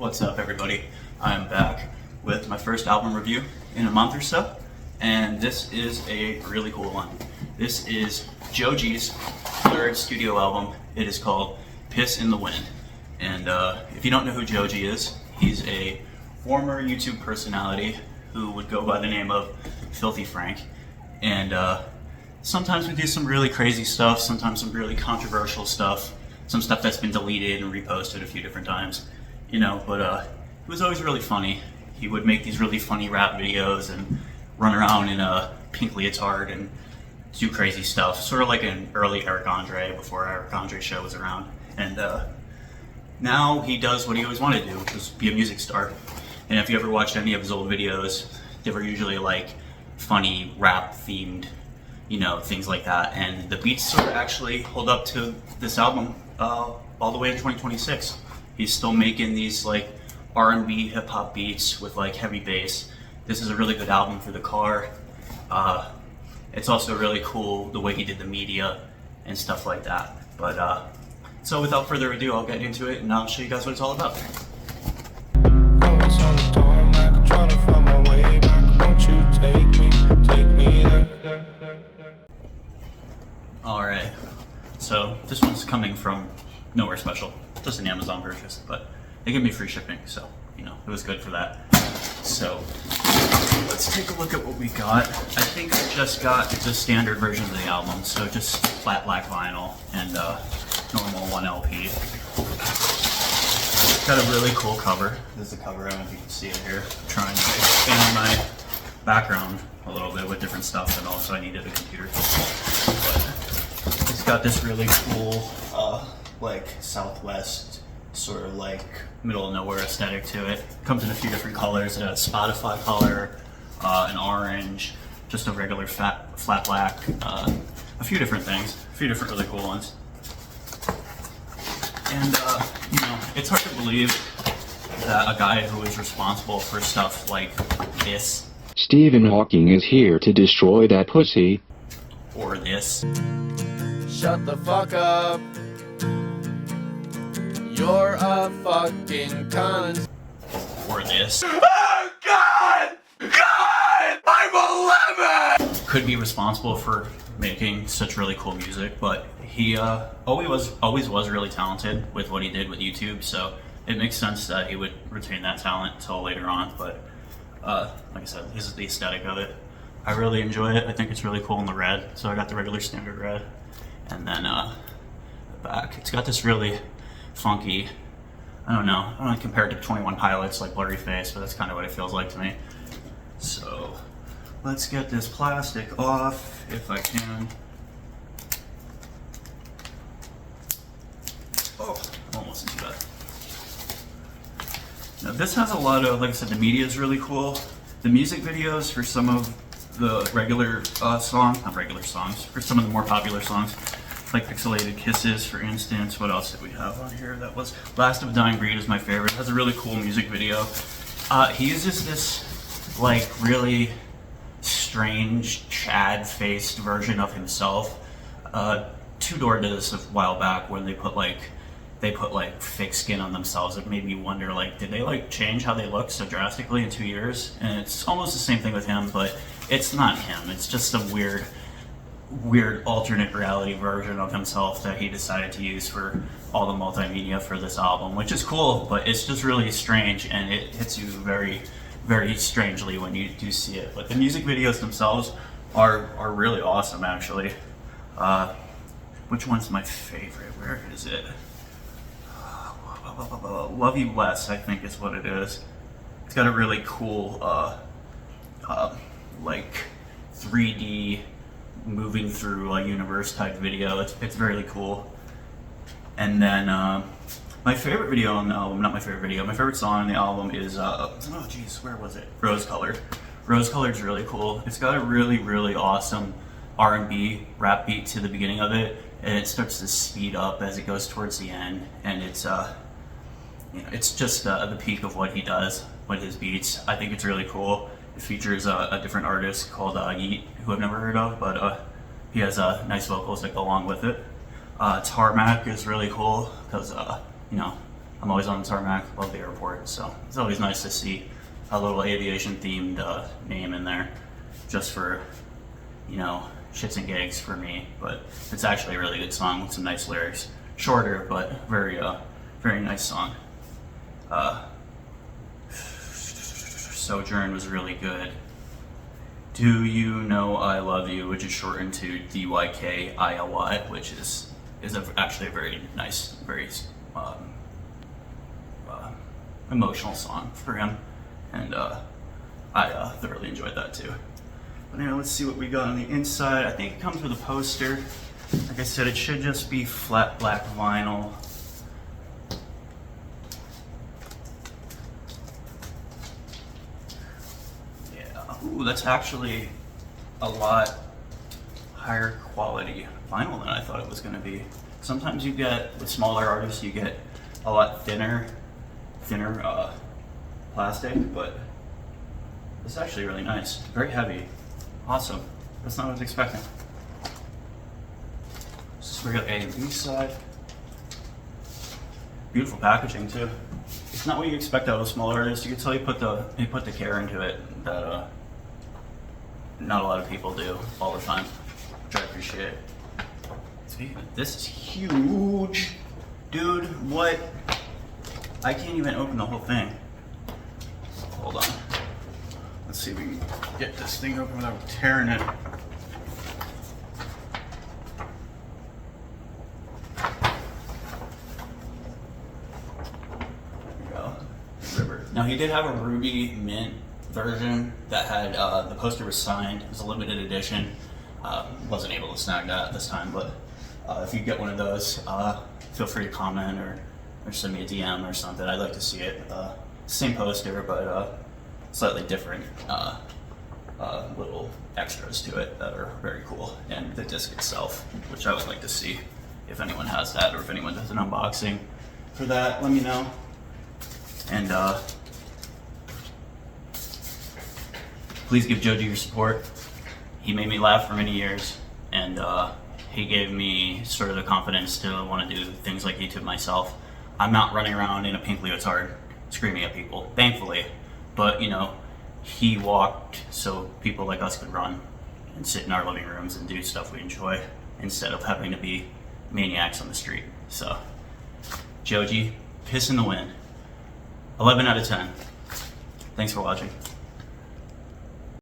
What's up, everybody? I'm back with my first album review in a month or so, and this is a really cool one. This is Joji's third studio album. It is called Piss in the Wind. And if you don't know who Joji is, he's a former YouTube personality who would go by the name of Filthy Frank. And sometimes we do some really crazy stuff, sometimes some really controversial stuff, some stuff that's been deleted and reposted a few different times, you know, but it was always really funny. He would make these really funny rap videos and run around in a pink leotard and do crazy stuff, sort of like an early Eric Andre before Eric Andre show was around. And now he does what he always wanted to do, which was be a music star. And if you ever watched any of his old videos, they were usually like funny rap themed, you know, things like that. And the beats sort of actually hold up to this album all the way to 2026. He's still making these like R&B hip hop beats with like heavy bass. This is a really good album for the car. It's also really cool the way he did the media and stuff like that. But so without further ado, I'll get into it and I'll show you guys what it's all about. Alright, so this one's coming from nowhere special, just an Amazon purchase, but they give me free shipping, so, you know, it was good for that. So, let's take a look at what we got. I think I just got the standard version of the album, so just flat black vinyl and normal 1 LP. It's got a really cool cover. This is the cover, I don't know if you can see it here. I'm trying to expand my background a little bit with different stuff, and also I needed a computer. But it's got this really cool, like Southwest, sort of like middle of nowhere aesthetic to it. Comes in a few different colors, a Spotify color, an orange, just a regular flat black, a few different things, a few different really cool ones. And, you know, it's hard to believe that a guy who is responsible for stuff like this, Stephen Hawking, is here to destroy that pussy. or this, Shut the fuck up. You're a fucking cunt. or this, Oh God! God! I'm 11! could be responsible for making such really cool music, but he always was really talented with what he did with YouTube, so it makes sense that he would retain that talent until later on. But like I said, this is the aesthetic of it. I really enjoy it. I think it's really cool in the red, so I got the regular standard red. And then the back, it's got this really funky, I don't know, compared to 21 Pilots, like blurry face, but that's kind of what it feels like to me. So let's get this plastic off if I can. Oh, almost into that. Now this has a lot of, like I said, the media is really cool. The music videos for some of the regular not regular songs, for some of the more popular songs, like Pixelated Kisses, for instance. What else did we have on here? That was Last of a Dying Breed is my favorite. It has a really cool music video. He uses this like really strange Chad-faced version of himself. Two Door did this a while back when they put like fake skin on themselves. It made me wonder, like, did they like change how they look so drastically in 2 years? And it's almost the same thing with him, but it's not him. It's just a weird alternate reality version of himself that he decided to use for all the multimedia for this album, which is cool, but it's just really strange and it hits you very, very strangely when you do see it. But the music videos themselves are really awesome, actually. Which one's my favorite? Where is it? Love You Less, I think is what it is. It's got a really cool, like 3D moving through a universe type video. It's really cool. And then my favorite video on the album, not my favorite video, my favorite song on the album is oh geez, where was it? Rose Colored. Rose Colored's really cool. It's got a really, really awesome R&B rap beat to the beginning of it, and it starts to speed up as it goes towards the end, and it's you know, it's just the peak of what he does with his beats. I think it's really cool. It features a different artist called Yeet, who I've never heard of, but he has nice vocals that go along with it. Tarmac is really cool because, you know, I'm always on the tarmac, love the airport, so it's always nice to see a little aviation themed name in there, just for, you know, shits and gigs for me. But it's actually a really good song with some nice lyrics. Shorter, but very nice song. Sojourn was really good. Do You Know I Love You, which is shortened to DYKILY, which is actually a very nice, very emotional song for him, and I thoroughly enjoyed that too. But now let's see what we got on the inside. I think it comes with a poster. Like I said, it should just be flat black vinyl. Ooh, that's actually a lot higher quality vinyl than I thought it was going to be. Sometimes you get, with smaller artists, you get a lot thinner plastic, but it's actually really nice. Very heavy. Awesome. That's not what I was expecting. This is regular A and B side. Beautiful packaging too. It's not what you expect out of a small artist. You can tell you put the care into it that not a lot of people do all the time, which I appreciate. This is huge, dude. What? I can't even open the whole thing. Hold on. Let's see if we can get this thing open without tearing it. There we go. River. Now he did have a ruby mint version that had the poster was signed. It was a limited edition. Wasn't able to snag that this time, but if you get one of those, feel free to comment or send me a DM or something. I'd like to see it. Same poster, but slightly different little extras to it that are very cool, and the disc itself, which I would like to see. If anyone has that, or if anyone does an unboxing for that, let me know. And please give Joji your support. He made me laugh for many years, and he gave me sort of the confidence to want to do things like YouTube myself. I'm not running around in a pink leotard screaming at people, thankfully, but you know, he walked so people like us could run and sit in our living rooms and do stuff we enjoy instead of having to be maniacs on the street. So, Joji, piss in the wind. 11 out of 10. Thanks for watching.